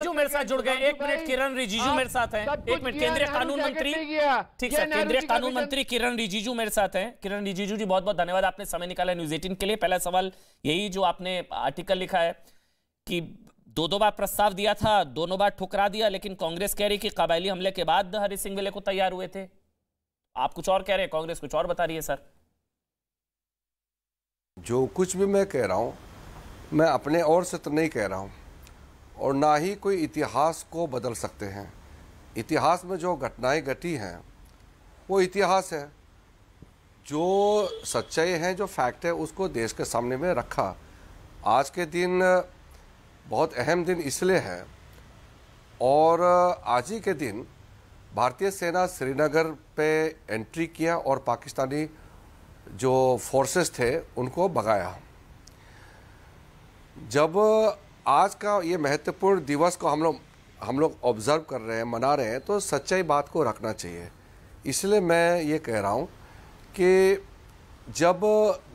रिजिजू मेरे साथ जुड़ गए। एक मिनट, किरण रिजिजू मेरे साथ हैं। एक मिनट, केंद्रीय कानून मंत्री, ठीक है, केंद्रीय कानून मंत्री किरण रिजिजू मेरे साथ हैं। किरण रिजिजू जी, बहुत बहुत धन्यवाद, आपने समय निकाला न्यूज़ 18 के लिए। पहला सवाल यही जो आपने आर्टिकल लिखा है कि दो बार प्रस्ताव दिया था, दोनों बार ठुकरा दिया, लेकिन कांग्रेस कह रही कि कबायली हमले के बाद हरि सिंह विले को तैयार हुए थे। आप कुछ और कह रहे हैं, कांग्रेस कुछ और बता रही है। सर, जो कुछ भी मैं कह रहा हूं, मैं अपने ओर से तो नहीं कह रहा हूं, और ना ही कोई इतिहास को बदल सकते हैं। इतिहास में जो घटनाएं घटी हैं वो इतिहास है। जो सच्चाई है, जो फैक्ट है, उसको देश के सामने में रखा। आज के दिन बहुत अहम दिन इसलिए है, और आज ही के दिन भारतीय सेना श्रीनगर पे एंट्री किया और पाकिस्तानी जो फोर्सेस थे उनको भगाया। जब आज का ये महत्वपूर्ण दिवस को हम लोग ऑब्जर्व कर रहे हैं, मना रहे हैं, तो सच्चाई बात को रखना चाहिए। इसलिए मैं ये कह रहा हूँ कि जब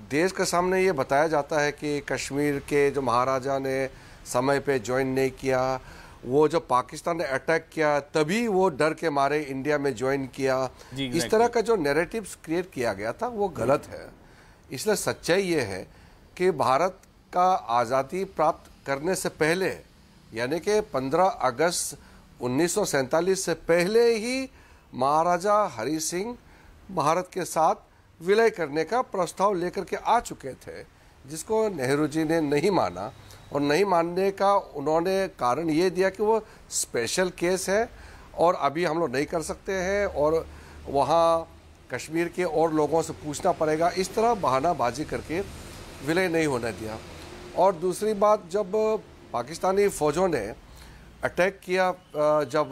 देश के सामने ये बताया जाता है कि कश्मीर के जो महाराजा ने समय पे ज्वाइन नहीं किया, वो जो पाकिस्तान ने अटैक किया तभी वो डर के मारे इंडिया में ज्वाइन किया, इस तरह का जो नैरेटिव्स क्रिएट किया गया था वो गलत है। इसलिए सच्चाई ये है कि भारत का आज़ादी प्राप्त करने से पहले, यानी कि 15 अगस्त 1947 से पहले ही महाराजा हरि सिंह भारत के साथ विलय करने का प्रस्ताव लेकर के आ चुके थे, जिसको नेहरू जी ने नहीं माना। और नहीं मानने का उन्होंने कारण ये दिया कि वो स्पेशल केस है और अभी हम लोग नहीं कर सकते हैं, और वहाँ कश्मीर के और लोगों से पूछना पड़ेगा। इस तरह बहानाबाजी करके विलय नहीं होने दिया। और दूसरी बात, जब पाकिस्तानी फ़ौजों ने अटैक किया जब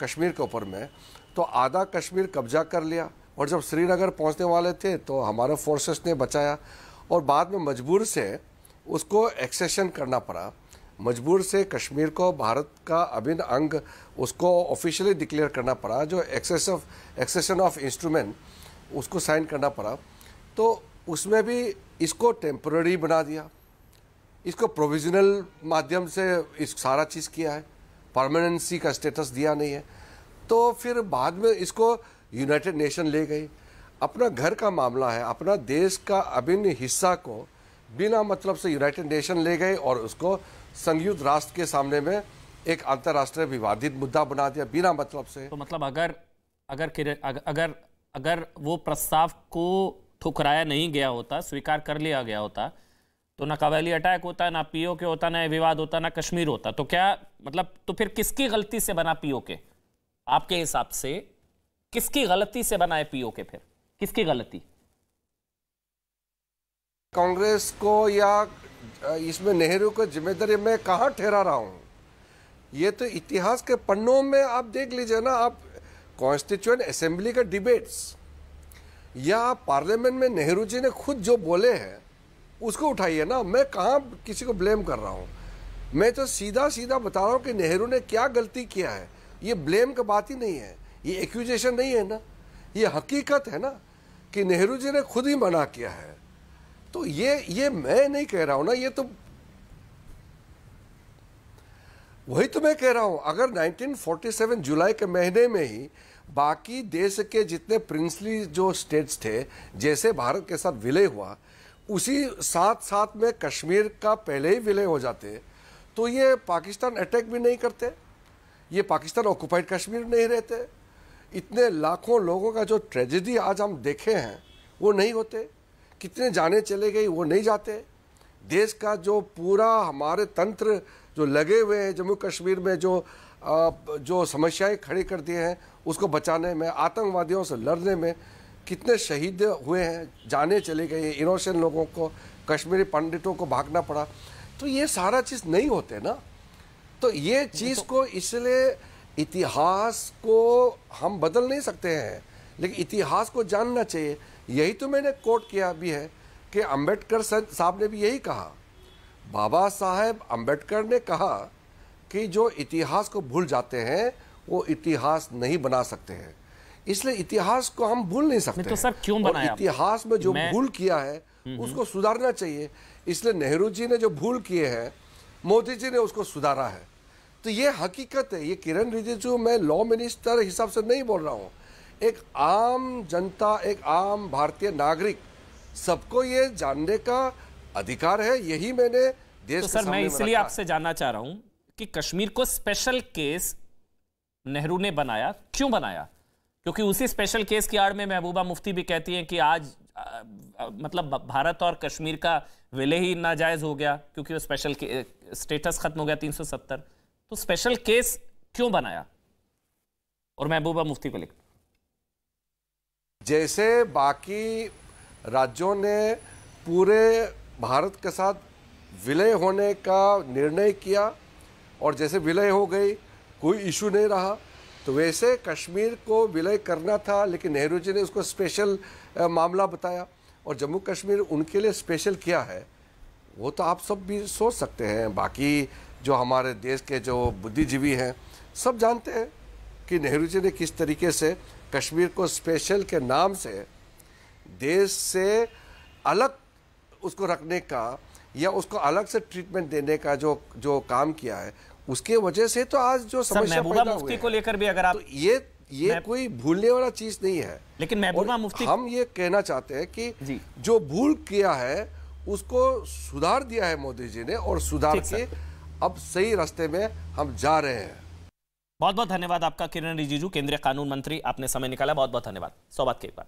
कश्मीर के ऊपर में, तो आधा कश्मीर कब्जा कर लिया, और जब श्रीनगर पहुंचने वाले थे तो हमारे फोर्सेस ने बचाया, और बाद में मजबूर से उसको एक्सेशन करना पड़ा। मजबूर से कश्मीर को भारत का अभिन्न अंग उसको ऑफिशियली डिक्लेयर करना पड़ा, जो एक्सेशन ऑफ इंस्ट्रूमेंट उसको साइन करना पड़ा। तो उसमें भी इसको टेम्पररी बना दिया, इसको प्रोविजनल माध्यम से इस सारा चीज़ किया है, परमानेंसी का स्टेटस दिया नहीं है। तो फिर बाद में इसको यूनाइटेड नेशन ले गई। अपना घर का मामला है, अपना देश का अभिन्न हिस्सा को बिना मतलब से यूनाइटेड नेशन ले गए और उसको संयुक्त राष्ट्र के सामने में एक अंतर्राष्ट्रीय विवादित मुद्दा बना दिया बिना मतलब से। तो मतलब अगर वो प्रस्ताव को ठुकराया नहीं गया होता, स्वीकार कर लिया गया होता, तो ना कबायली अटैक होता, ना पीओके होता, ना विवाद होता, ना कश्मीर होता। तो क्या मतलब, तो फिर किसकी गलती से बना पीओके? आपके हिसाब से किसकी गलती से बना है पीओके? फिर किसकी गलती? कांग्रेस को या इसमें नेहरू को जिम्मेदारी मैं कहाँ ठहरा रहा हूँ? ये तो इतिहास के पन्नों में आप देख लीजिए ना। आप कॉन्स्टिट्यूएंट असेंबली का डिबेट्स या पार्लियामेंट में नेहरू जी ने खुद जो बोले हैं उसको उठाइए ना। मैं कहाँ किसी को ब्लेम कर रहा हूँ, मैं तो सीधा सीधा बता रहा हूँ कि नेहरू ने क्या गलती किया है। ये ब्लेम का बात ही नहीं है, ये एक्यूजेशन नहीं है ना, ये हकीकत है ना कि नेहरू जी ने खुद ही मना किया है। तो ये मैं नहीं कह रहा हूं ना, ये तो वही तो मैं कह रहा हूं। अगर 1947 जुलाई के महीने में ही बाकी देश के जितने प्रिंसली जो स्टेट्स थे, जैसे भारत के साथ विलय हुआ, उसी साथ साथ में कश्मीर का पहले ही विलय हो जाते, तो ये पाकिस्तान अटैक भी नहीं करते, ये पाकिस्तान ऑक्युपाइड कश्मीर नहीं रहते, इतने लाखों लोगों का जो ट्रेजेडी आज हम देखे हैं वो नहीं होते, कितने जाने चले गए वो नहीं जाते। देश का जो पूरा हमारे तंत्र जो लगे हुए हैं जम्मू कश्मीर में, जो समस्याएं खड़ी कर दिए हैं उसको बचाने में, आतंकवादियों से लड़ने में कितने शहीद हुए हैं, जाने चले गए, इनोसेंट लोगों को, कश्मीरी पंडितों को भागना पड़ा। तो ये सारा चीज़ नहीं होते ना। तो ये चीज़ को, इसलिए इतिहास को हम बदल नहीं सकते हैं, लेकिन इतिहास को जानना चाहिए। यही तो मैंने कोट किया भी है कि अंबेडकर साहब ने भी यही कहा, बाबा साहेब अंबेडकर ने कहा कि जो इतिहास को भूल जाते हैं वो इतिहास नहीं बना सकते हैं। इसलिए इतिहास को हम भूल नहीं सकते। तो सर क्यों बनाया? इतिहास में जो भूल किया है उसको सुधारना चाहिए। इसलिए नेहरू जी ने जो भूल किए हैं, मोदी जी ने उसको सुधारा है। तो ये हकीकत है। ये किरण रिजिजू, मैं लॉ मिनिस्टर हिसाब से नहीं बोल रहा हूँ, एक आम जनता, एक आम भारतीय नागरिक, सबको ये जानने का अधिकार है। यही मैंने देश तो सर मैं इसलिए आपसे जानना चाह रहा हूं कि कश्मीर को स्पेशल केस नेहरू ने बनाया, क्यों बनाया? क्योंकि उसी स्पेशल केस की आड़ में महबूबा मुफ्ती भी कहती हैं कि आज मतलब भारत और कश्मीर का विलय ही नाजायज हो गया क्योंकि वो स्पेशल स्टेटस खत्म हो गया 370। तो स्पेशल केस क्यों बनाया? और महबूबा मुफ्ती को लिखा, जैसे बाकी राज्यों ने पूरे भारत के साथ विलय होने का निर्णय किया और जैसे विलय हो गई, कोई इशू नहीं रहा, तो वैसे कश्मीर को विलय करना था, लेकिन नेहरू जी ने उसको स्पेशल मामला बताया और जम्मू कश्मीर उनके लिए स्पेशल क्या है वो तो आप सब भी सोच सकते हैं। बाकी जो हमारे देश के जो बुद्धिजीवी हैं सब जानते हैं कि नेहरू जी ने किस तरीके से कश्मीर को स्पेशल के नाम से देश से अलग उसको रखने का या उसको अलग से ट्रीटमेंट देने का जो काम किया है, उसके वजह से तो आज जो समस्या पैदा हुई है। को लेकर भी अगर आप तो ये कोई भूलने वाला चीज नहीं है। लेकिन महबूबा मुफ्ती, हम ये कहना चाहते हैं कि जो भूल किया है उसको सुधार दिया है मोदी जी ने और सुधार के अब सही रास्ते में हम जा रहे हैं। बहुत बहुत धन्यवाद आपका किरण रिजिजू, केंद्रीय कानून मंत्री, आपने समय निकाला, बहुत बहुत धन्यवाद। 100 बात के एक बार।